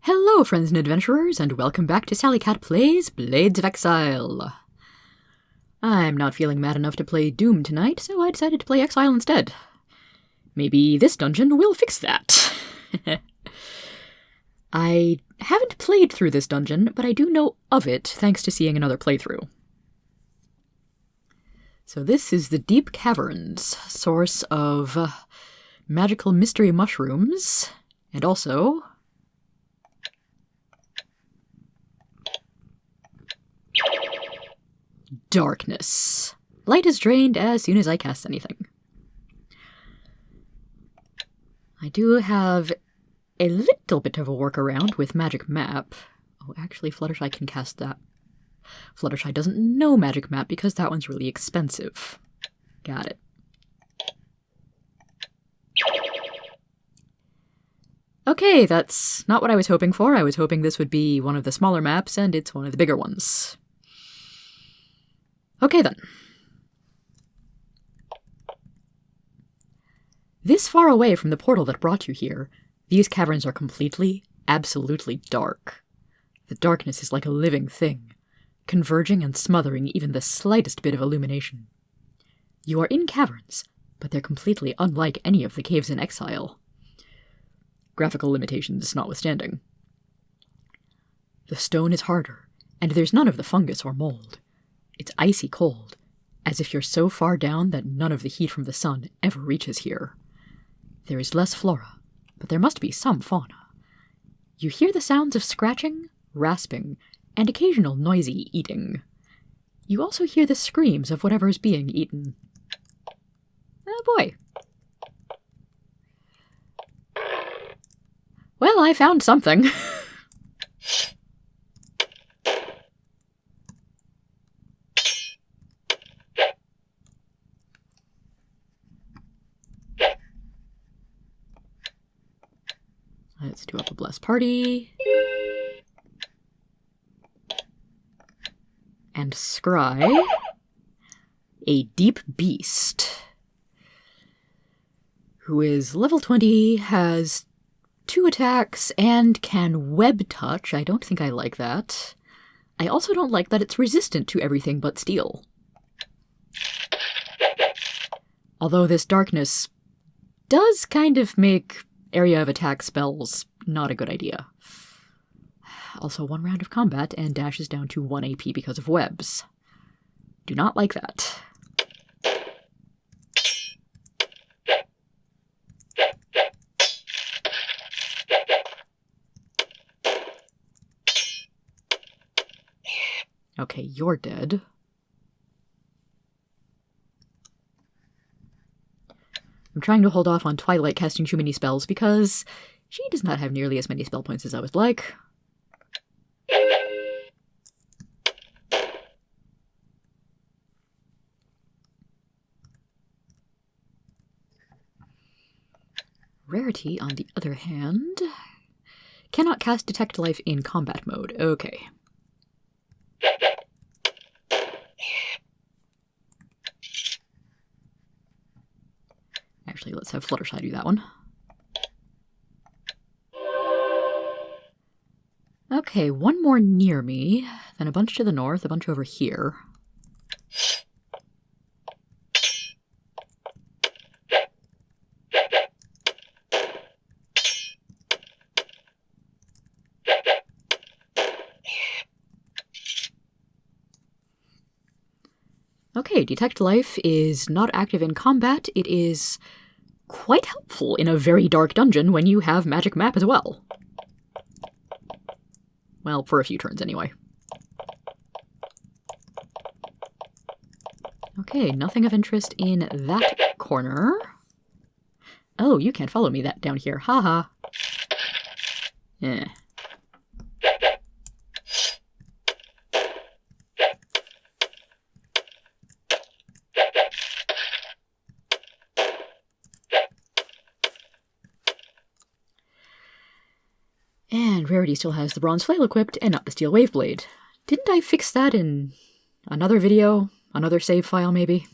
Hello, friends and adventurers, and welcome back to Sally Cat Plays Blades of Exile. I'm not feeling mad enough to play Doom tonight, so I decided to play Exile instead. Maybe this dungeon will fix that. I haven't played through this dungeon, but I do know of it thanks to seeing another playthrough. So this is the Deep Caverns, source of magical mystery mushrooms, and also darkness. Light is drained as soon as I cast anything. I do have a little bit of a workaround with Magic Map. Oh, actually, Fluttershy can cast that. Fluttershy doesn't know Magic Map because that one's really expensive. Got it. Okay, that's not what I was hoping for. I was hoping this would be one of the smaller maps, and it's one of the bigger ones. Okay then. This far away from the portal that brought you here, these caverns are completely, absolutely dark. The darkness is like a living thing, converging and smothering even the slightest bit of illumination. You are in caverns, but they're completely unlike any of the caves in Exile. Graphical limitations notwithstanding. The stone is harder, and there's none of the fungus or mold. It's icy cold, as if you're so far down that none of the heat from the sun ever reaches here. There is less flora, but there must be some fauna. You hear the sounds of scratching, rasping, and occasional noisy eating. You also hear the screams of whatever is being eaten. Oh boy. Well, I found something. Let's do up a blessed party. And scry a deep beast who is level 20, has 2 attacks, and can web touch. I don't think I like that. I also don't like that it's resistant to everything but steel. Although this darkness does kind of make area of attack spells not a good idea. Also 1 round of combat and dashes down to 1 AP because of webs. Do not like that. Okay, you're dead. I'm trying to hold off on Twilight casting too many spells because she does not have nearly as many spell points as I would like. Rarity, on the other hand, cannot cast Detect Life in combat mode. Okay. Actually, let's have Fluttershy do that one. Okay, 1 more near me, then a bunch to the north, a bunch over here. Okay, Detect Life is not active in combat. It is quite helpful in a very dark dungeon when you have Magic Map as well. Well, for a few turns anyway. Okay, nothing of interest in that corner. Oh, you can't follow me that down here. Haha. Eh. And Rarity still has the Bronze Flail equipped and not the Steel Wave Blade. Didn't I fix that in another video? Another save file, maybe?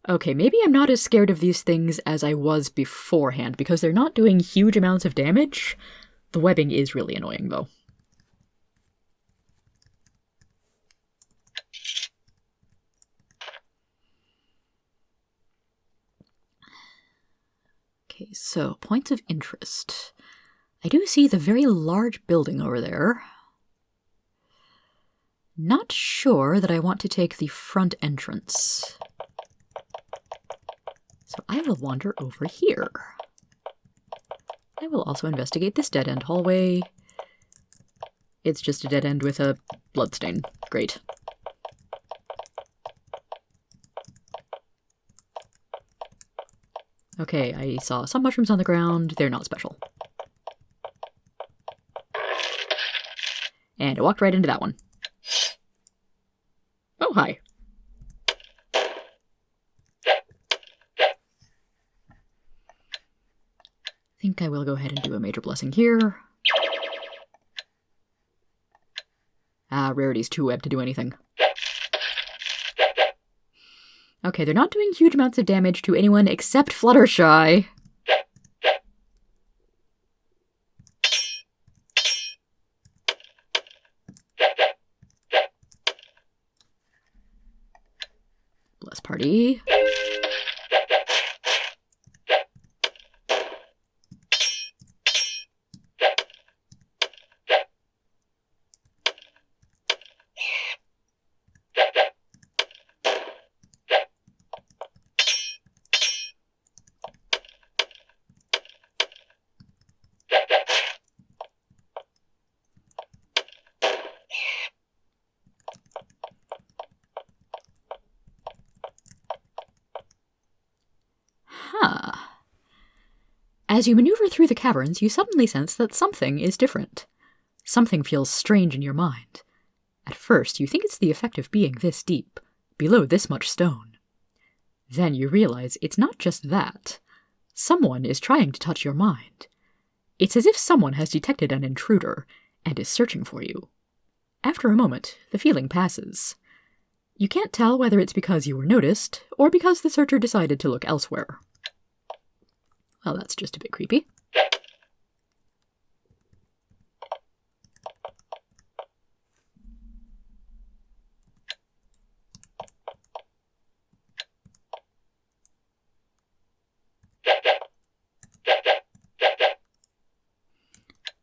Okay, maybe I'm not as scared of these things as I was beforehand, because they're not doing huge amounts of damage. The webbing is really annoying, though. Okay, so points of interest. I do see the very large building over there. Not sure that I want to take the front entrance. So I will wander over here. I will also investigate this dead-end hallway. It's just a dead end with a bloodstain. Great. Okay, I saw some mushrooms on the ground. They're not special. And I walked right into that one. Oh, hi. I think I will go ahead and do a major blessing here. Ah, rarity's too web to do anything. Okay, they're not doing huge amounts of damage to anyone except Fluttershy. Bless party. As you maneuver through the caverns, you suddenly sense that something is different. Something feels strange in your mind. At first, you think it's the effect of being this deep, below this much stone. Then you realize it's not just that. Someone is trying to touch your mind. It's as if someone has detected an intruder and is searching for you. After a moment, the feeling passes. You can't tell whether it's because you were noticed, or because the searcher decided to look elsewhere. Well, that's just a bit creepy.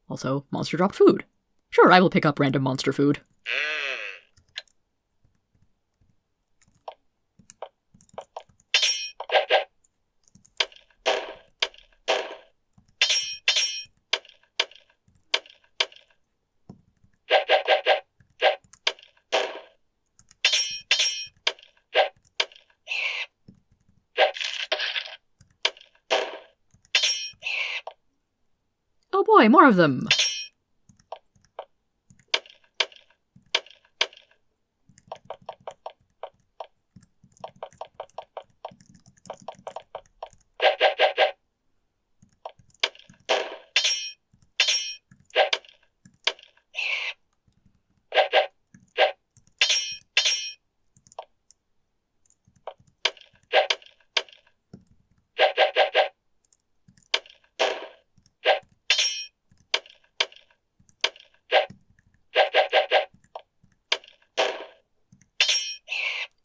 Also, monster dropped food. Sure, I will pick up random monster food. Oh boy, more of them!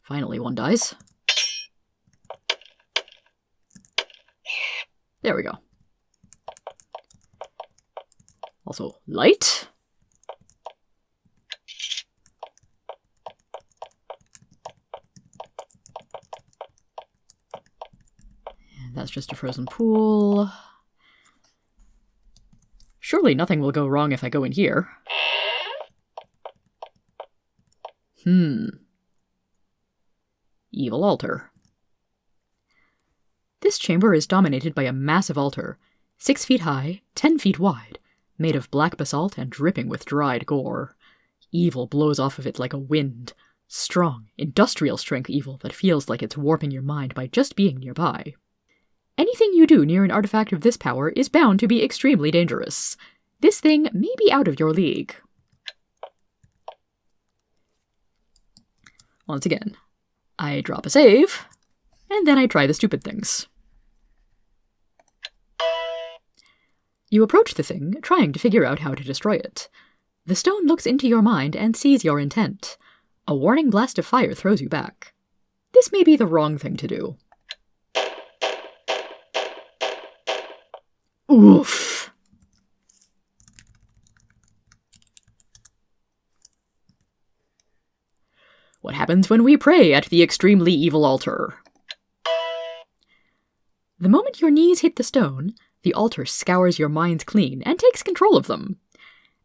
Finally, one dies. There we go. Also, light. And that's just a frozen pool. Surely nothing will go wrong if I go in here. Evil altar. This chamber is dominated by a massive altar, 6 feet high, 10 feet wide, made of black basalt and dripping with dried gore. Evil blows off of it like a wind. Strong, industrial strength evil that feels like it's warping your mind by just being nearby. Anything you do near an artifact of this power is bound to be extremely dangerous. This thing may be out of your league. Once again, I drop a save, and then I try the stupid things. You approach the thing, trying to figure out how to destroy it. The stone looks into your mind and sees your intent. A warning blast of fire throws you back. This may be the wrong thing to do. Oof! What happens when we pray at the extremely evil altar? The moment your knees hit the stone, the altar scours your minds clean and takes control of them.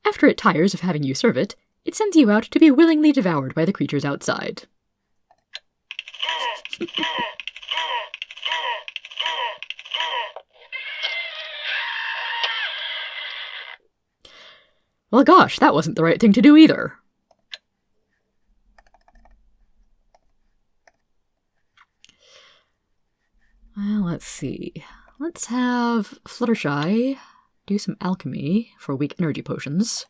After it tires of having you serve it, it sends you out to be willingly devoured by the creatures outside. Well, gosh, that wasn't the right thing to do either. Well, let's see. Let's have Fluttershy do some alchemy for weak energy potions.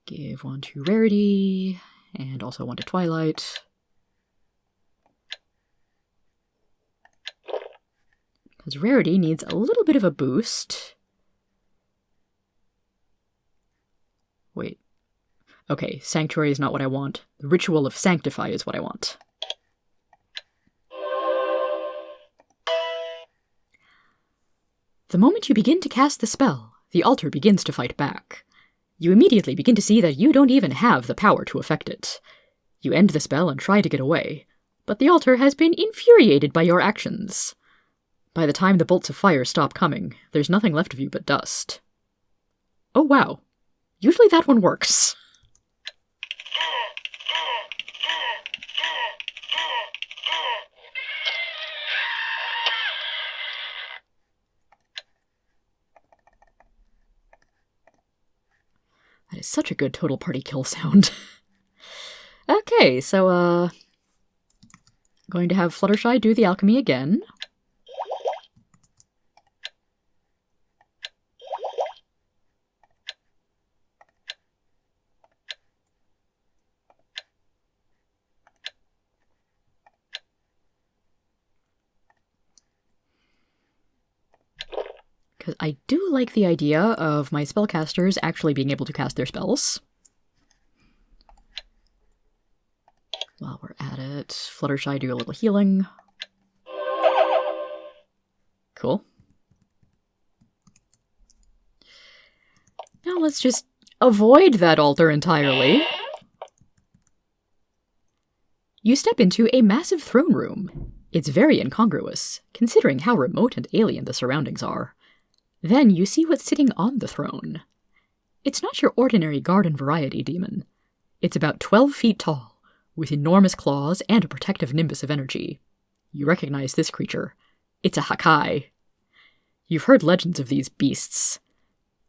Give one to Rarity, and also one to Twilight. Because Rarity needs a little bit of a boost. Wait. Okay, Sanctuary is not what I want. The Ritual of Sanctify is what I want. The moment you begin to cast the spell, the altar begins to fight back. You immediately begin to see that you don't even have the power to affect it. You end the spell and try to get away, but the altar has been infuriated by your actions. By the time the bolts of fire stop coming, there's nothing left of you but dust. Oh wow. Usually that one works. That is such a good total party kill sound. Okay, so, going to have Fluttershy do the alchemy again. Because I do like the idea of my spellcasters actually being able to cast their spells. While we're at it, Fluttershy do a little healing. Cool. Now let's just avoid that altar entirely. You step into a massive throne room. It's very incongruous, considering how remote and alien the surroundings are. Then you see what's sitting on the throne. It's not your ordinary garden variety demon. It's about 12 feet tall, with enormous claws and a protective nimbus of energy. You recognize this creature. It's a za-khazi. You've heard legends of these beasts.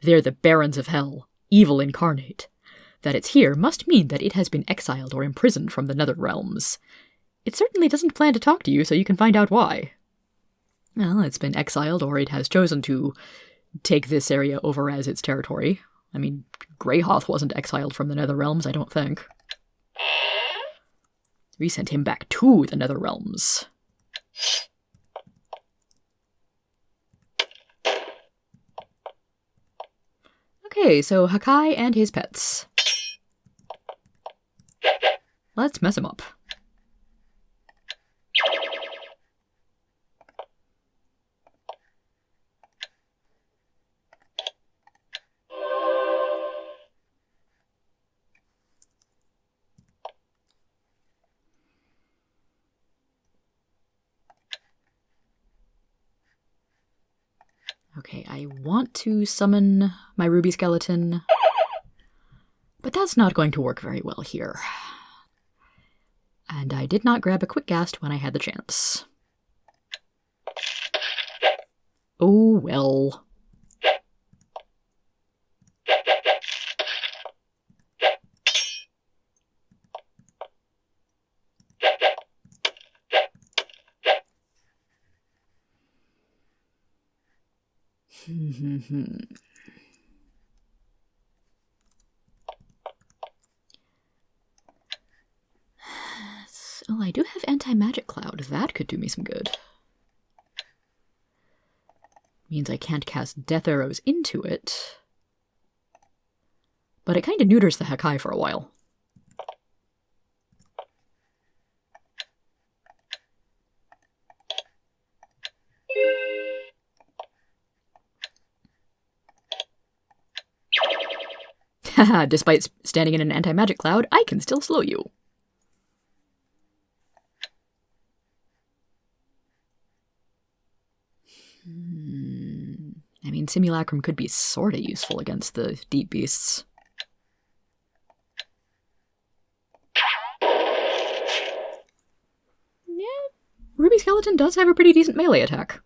They're the barons of hell, evil incarnate. That it's here must mean that it has been exiled or imprisoned from the nether realms. It certainly doesn't plan to talk to you, so you can find out why. Well, it's been exiled, or it has chosen to take this area over as its territory. I mean, Greyhoth wasn't exiled from the nether realms, I don't think. We sent him back to the nether realms. Okay, so za-khazi and his pets. Let's mess him up. Okay, I want to summon my ruby skeleton, but that's not going to work very well here. And I did not grab a quick ghast when I had the chance. Oh well. Oh, I do have anti-magic cloud. That could do me some good. Means I can't cast death arrows into it. But it kind of neuters the za-khazi for a while. Haha, despite standing in an anti-magic cloud, I can still slow you. I mean, Simulacrum could be sorta useful against the deep beasts. Yeah, Ruby Skeleton does have a pretty decent melee attack.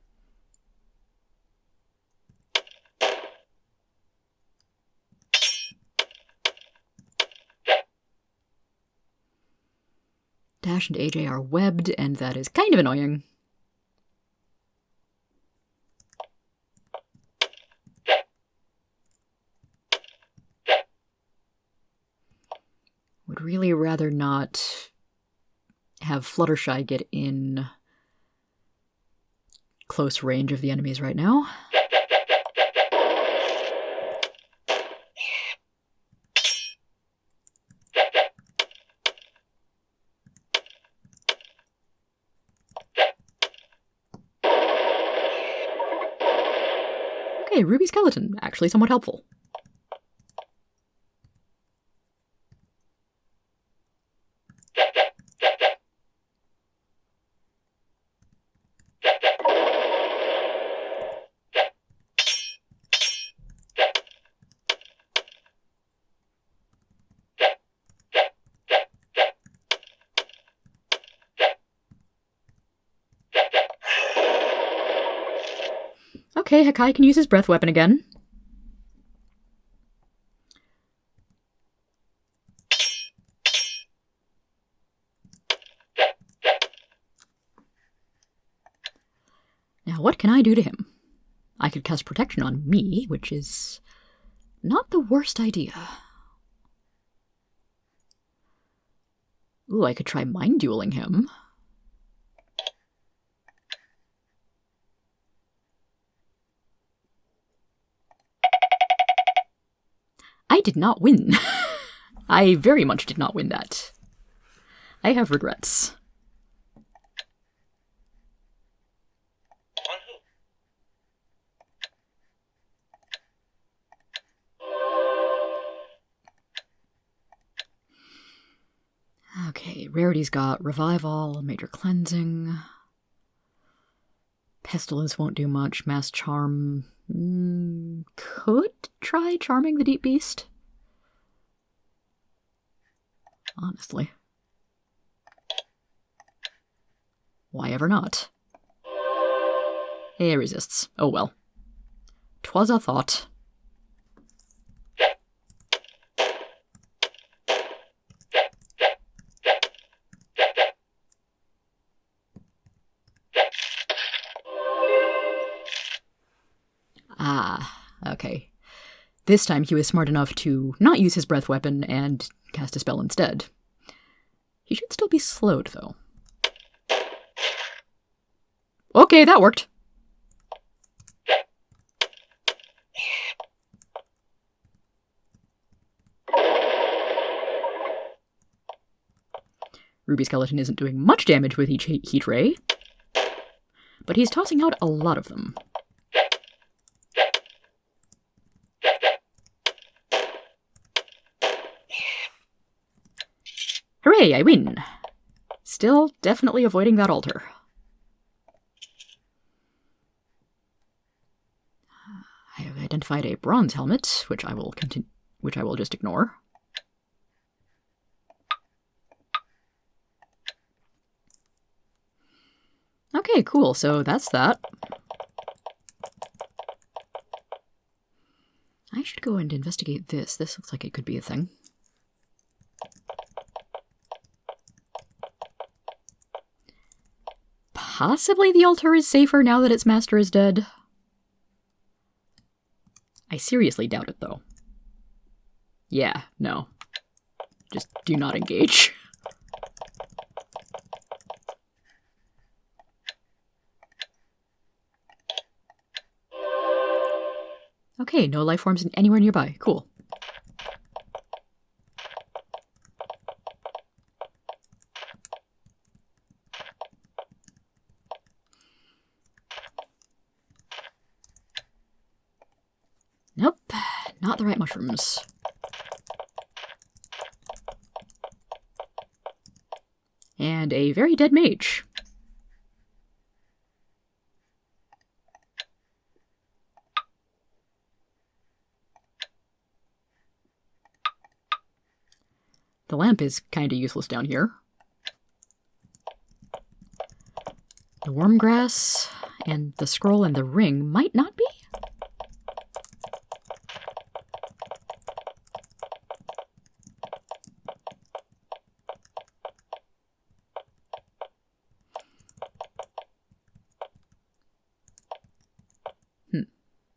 Dash and AJ are webbed, and that is kind of annoying. Would really rather not have Fluttershy get in close range of the enemies right now. Okay, Ruby Skeleton, actually somewhat helpful. Okay, za-khazi can use his breath weapon again. Now, what can I do to him? I could cast protection on me, which is not the worst idea. Ooh, I could try mind dueling him. I did not win. I very much did not win that. I have regrets. Okay, Rarity's got Revive All, Major Cleansing. Pestilence won't do much. Mass Charm... could try charming the Deep Beast. Honestly. Why ever not? It resists. Oh well. 'Twas a thought. Okay. This time he was smart enough to not use his breath weapon and cast a spell instead. He should still be slowed, though. Okay, that worked. Ruby Skeleton isn't doing much damage with each heat ray, but he's tossing out a lot of them. Hooray, I win! Still definitely avoiding that altar. I have identified a bronze helmet, which I will just ignore. Okay, cool, so that's that. I should go and investigate this. This looks like it could be a thing. Possibly the altar is safer now that its master is dead. I seriously doubt it, though. Yeah, no. Just do not engage. Okay, no life forms anywhere nearby. Cool. Nope, not the right mushrooms. And a very dead mage. The lamp is kinda useless down here. The worm grass and the scroll and the ring might not be?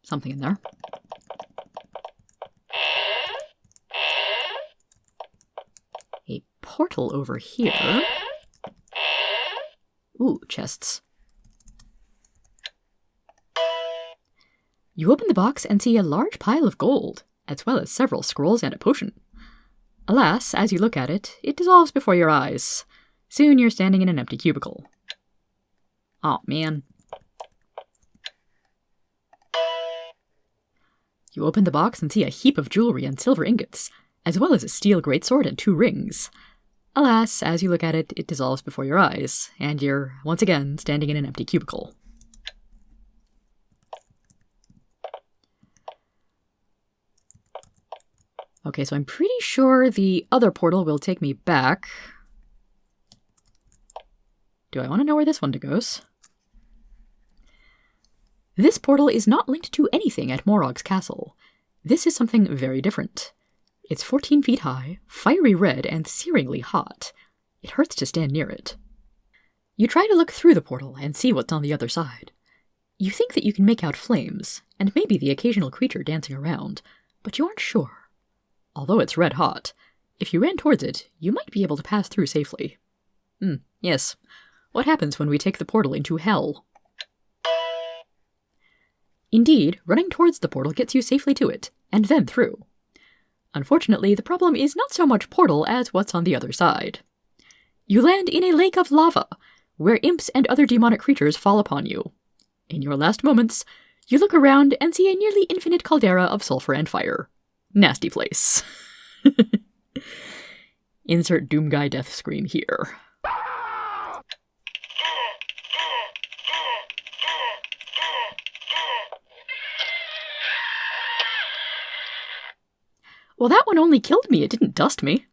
Something in there. A portal over here. Ooh, chests. You open the box and see a large pile of gold, as well as several scrolls and a potion. Alas, as you look at it, it dissolves before your eyes. Soon you're standing in an empty cubicle. Aw, man. You open the box and see a heap of jewelry and silver ingots, as well as a steel greatsword and 2 rings. Alas, as you look at it, it dissolves before your eyes, and you're, once again, standing in an empty cubicle. Okay, so I'm pretty sure the other portal will take me back. Do I want to know where this one goes? This portal is not linked to anything at Morog's castle. This is something very different. It's 14 feet high, fiery red, and searingly hot. It hurts to stand near it. You try to look through the portal and see what's on the other side. You think that you can make out flames, and maybe the occasional creature dancing around, but you aren't sure. Although it's red hot, if you ran towards it, you might be able to pass through safely. Yes. What happens when we take the portal into hell? Indeed, running towards the portal gets you safely to it, and then through. Unfortunately, the problem is not so much portal as what's on the other side. You land in a lake of lava, where imps and other demonic creatures fall upon you. In your last moments, you look around and see a nearly infinite caldera of sulfur and fire. Nasty place. Insert Doom Guy death scream here. Well, that one only killed me, it didn't dust me.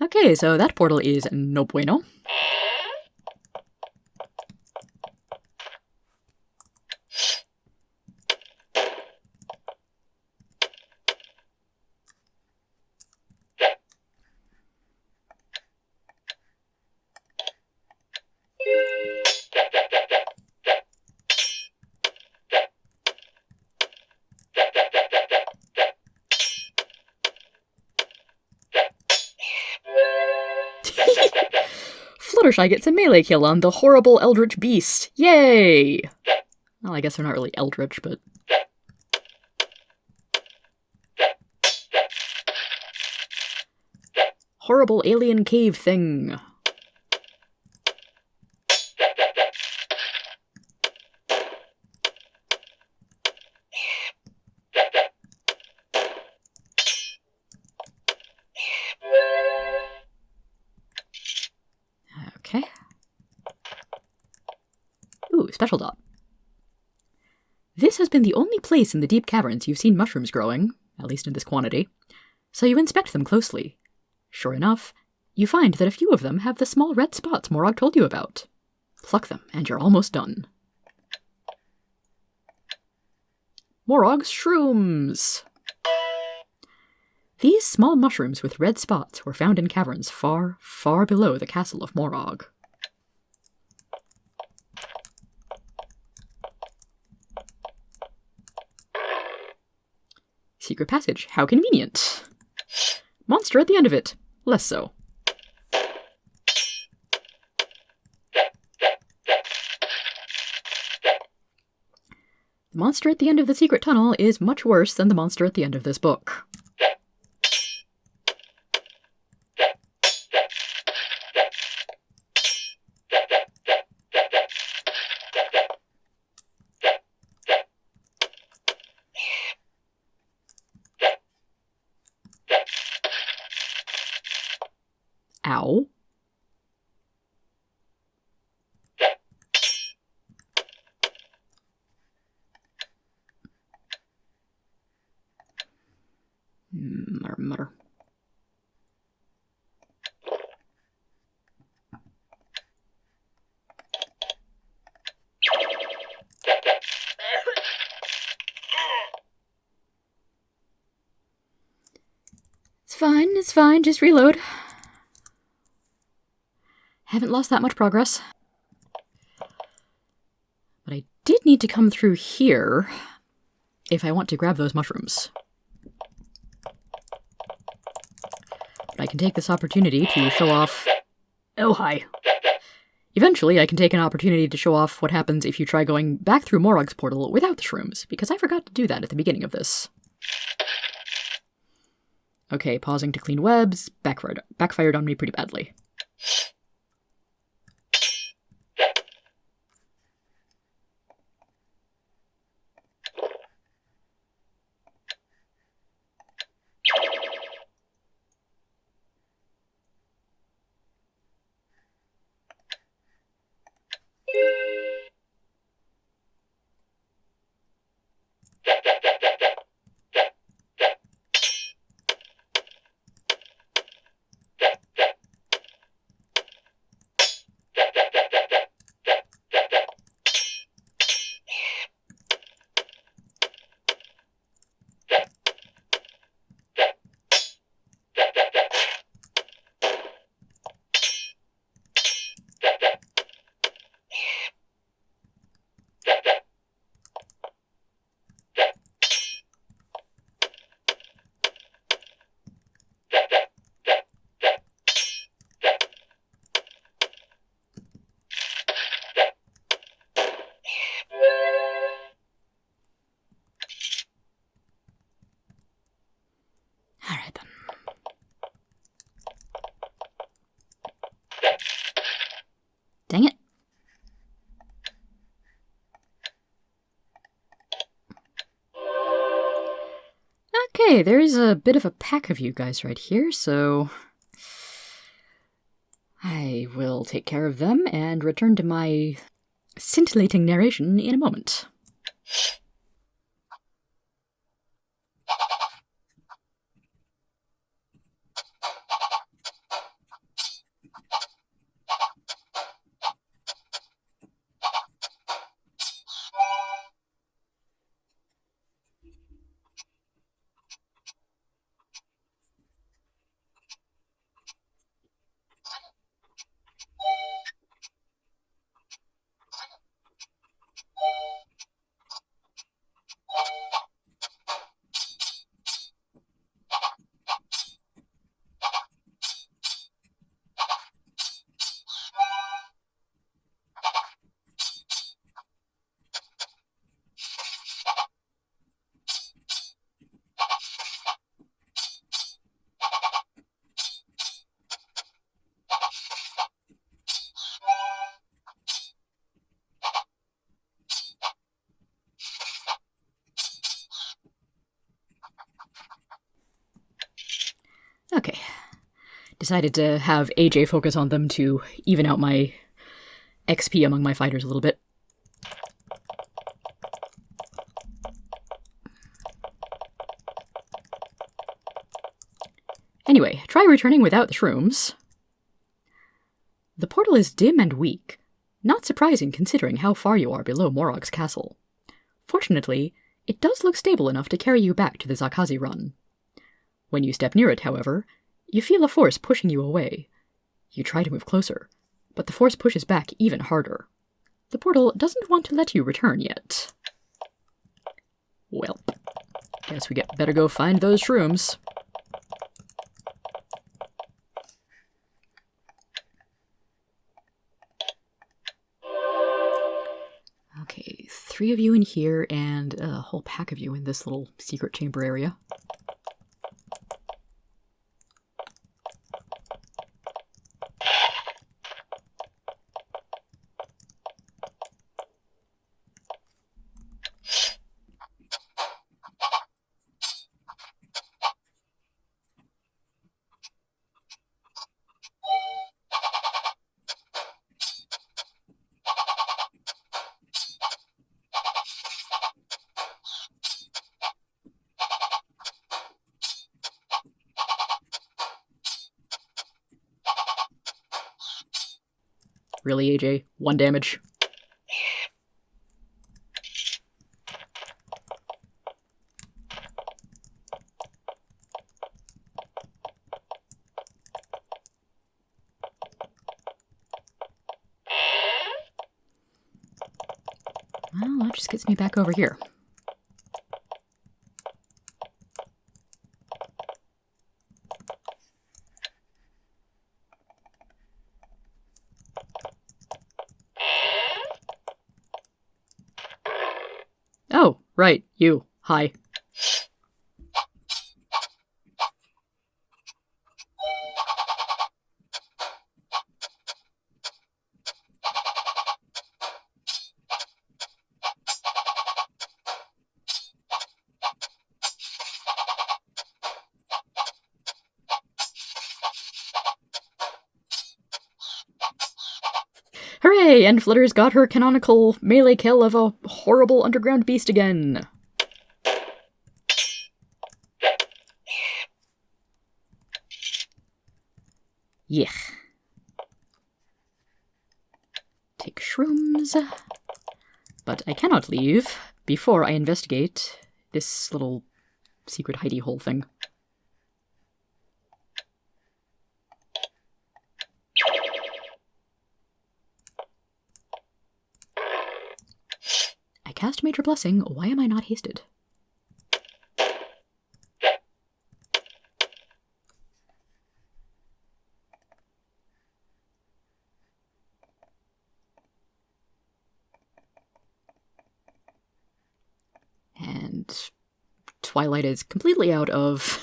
Okay, so that portal is no bueno. Fluttershy gets a melee kill on the horrible eldritch beast. Yay! Well, I guess they're not really eldritch, but... Horrible alien cave thing. Okay. Ooh, special dot. This has been the only place in the deep caverns you've seen mushrooms growing, at least in this quantity, so you inspect them closely. Sure enough, you find that a few of them have the small red spots Morog told you about. Pluck them, and you're almost done. Morog's shrooms! These small mushrooms with red spots were found in caverns far, far below the castle of Morog. Secret passage. How convenient. Monster at the end of it. Less so. The monster at the end of the secret tunnel is much worse than the monster at the end of this book. Ow. Mutter. It's fine, just reload. Haven't lost that much progress. But I did need to come through here if I want to grab those mushrooms. But I can take this opportunity to show off... Oh, hi. Eventually, I can take an opportunity to show off what happens if you try going back through Morog's portal without the shrooms, because I forgot to do that at the beginning of this. Okay, pausing to clean webs. Backfired on me pretty badly. Dang it. Okay, there's a bit of a pack of you guys right here, so I will take care of them and return to my scintillating narration in a moment. Okay. Decided to have AJ focus on them to even out my XP among my fighters a little bit. Anyway, try returning without the shrooms. The portal is dim and weak, not surprising considering how far you are below Morog's castle. Fortunately, it does look stable enough to carry you back to the za-khazi run. When you step near it, however, you feel a force pushing you away. You try to move closer, but the force pushes back even harder. The portal doesn't want to let you return yet. Welp. Guess we better go find those shrooms. Okay, 3 of you in here and a whole pack of you in this little secret chamber area. Really, AJ? 1 damage. Well, that just gets me back over here. Oh, right, you. Hi. Hooray! And Flutter's got her canonical melee kill of a horrible underground beast again. Yuck. Take shrooms. But I cannot leave before I investigate this little secret hidey hole thing. I cast Major Blessing. Why am I not hasted? And Twilight is completely out of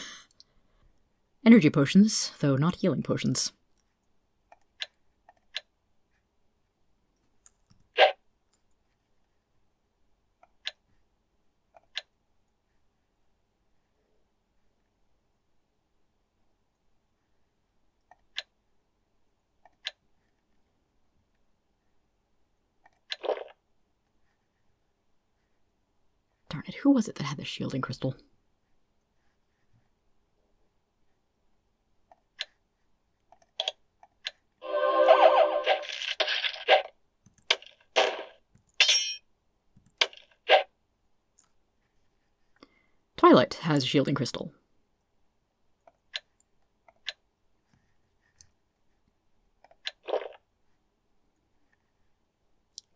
energy potions, though not healing potions. Darn it, who was it that had the shielding crystal? Twilight has a shielding crystal.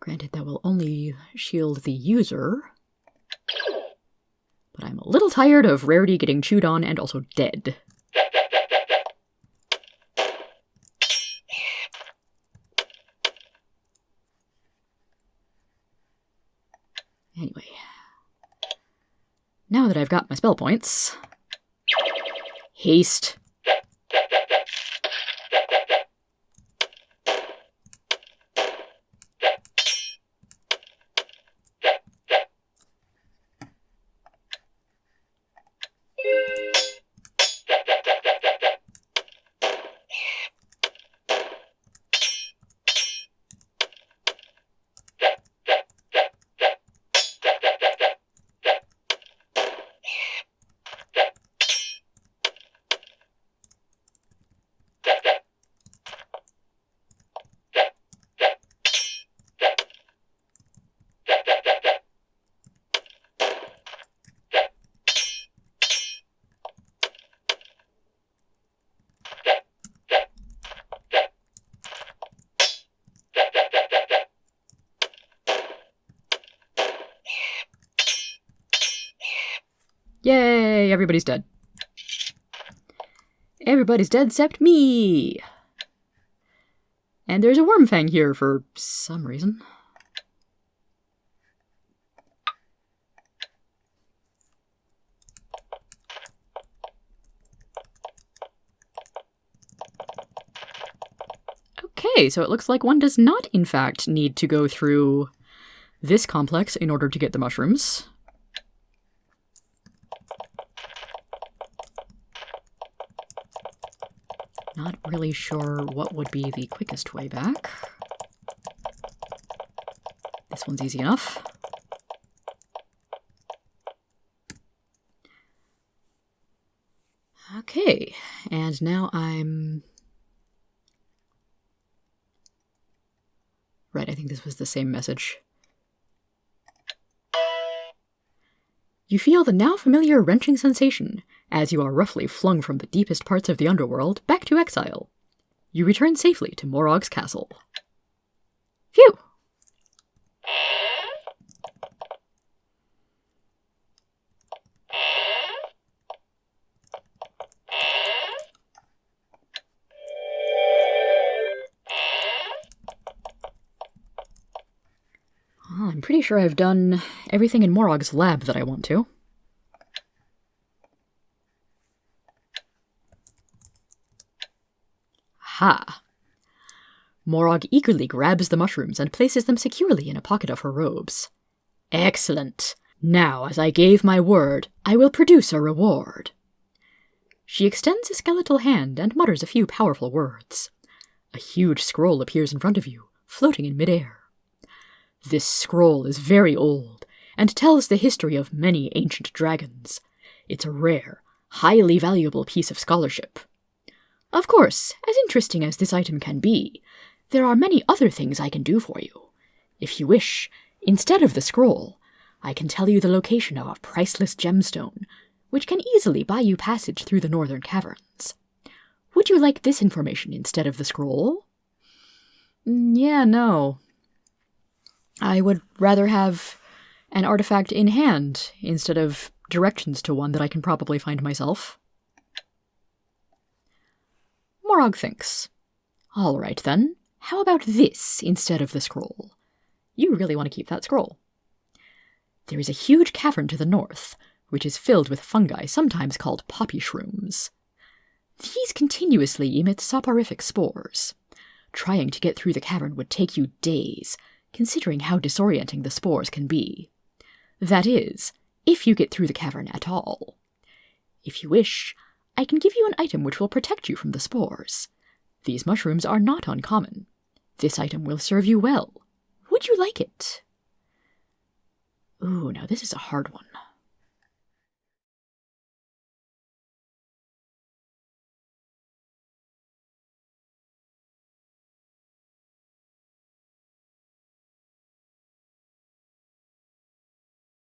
Granted, that will only shield the user, but I'm a little tired of Rarity getting chewed on and also dead. Anyway, now that I've got my spell points, haste. Yay, everybody's dead. Everybody's dead except me! And there's a Wormfang here for some reason. Okay, so it looks like one does not, in fact, need to go through this complex in order to get the mushrooms. Not really sure what would be the quickest way back. This one's easy enough. Okay, and now I'm... Right, I think this was the same message. You feel the now familiar wrenching sensation, as you are roughly flung from the deepest parts of the underworld back to exile. You return safely to Morog's castle. Phew! Well, I'm pretty sure I've done everything in Morog's lab that I want to. Ha! Morog eagerly grabs the mushrooms and places them securely in a pocket of her robes. Excellent! Now, as I gave my word, I will produce a reward. She extends a skeletal hand and mutters a few powerful words. A huge scroll appears in front of you, floating in midair. This scroll is very old, and tells the history of many ancient dragons. It's a rare, highly valuable piece of scholarship. Of course, as interesting as this item can be, there are many other things I can do for you. If you wish, instead of the scroll, I can tell you the location of a priceless gemstone, which can easily buy you passage through the northern caverns. Would you like this information instead of the scroll? Yeah, no. I would rather have an artifact in hand instead of directions to one that I can probably find myself. Morog thinks. All right then, how about this instead of the scroll? You really want to keep that scroll. There is a huge cavern to the north, which is filled with fungi sometimes called poppy shrooms. These continuously emit soporific spores. Trying to get through the cavern would take you days, considering how disorienting the spores can be. That is, if you get through the cavern at all. If you wish, I can give you an item which will protect you from the spores. These mushrooms are not uncommon. This item will serve you well. Would you like it? Ooh, now this is a hard one.